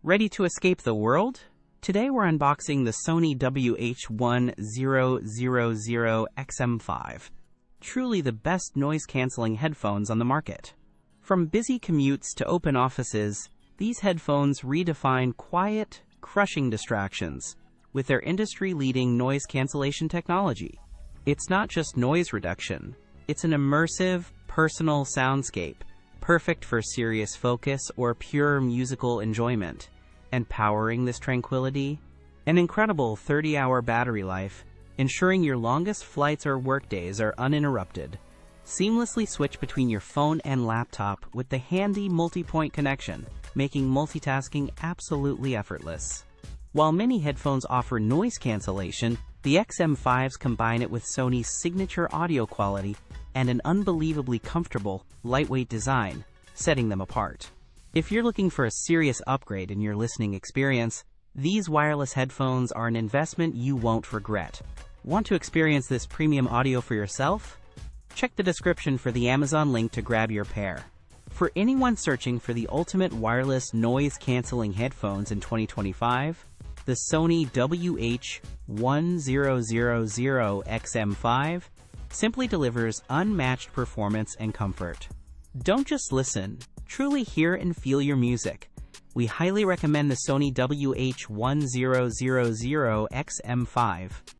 Ready to escape the world? Today we're unboxing the Sony WH-1000XM5, truly the best noise-canceling headphones on the market. From busy commutes to open offices, these headphones redefine quiet, crushing distractions with their industry-leading noise cancellation technology. It's not just noise reduction, it's an immersive, personal soundscape, perfect for serious focus or pure musical enjoyment. And powering this tranquility, an incredible 30-hour battery life, ensuring your longest flights or workdays are uninterrupted. Seamlessly switch between your phone and laptop with the handy multi-point connection, making multitasking absolutely effortless. While many headphones offer noise cancellation, the XM5s combine it with Sony's signature audio quality and an unbelievably comfortable, lightweight design, setting them apart. If you're looking for a serious upgrade in your listening experience, these wireless headphones are an investment you won't regret. Want to experience this premium audio for yourself? Check the description for the Amazon link to grab your pair. For anyone searching for the ultimate wireless noise-canceling headphones in 2025, the Sony WH-1000XM5 simply delivers unmatched performance and comfort. Don't just listen. Truly hear and feel your music. We highly recommend the Sony WH-1000XM5.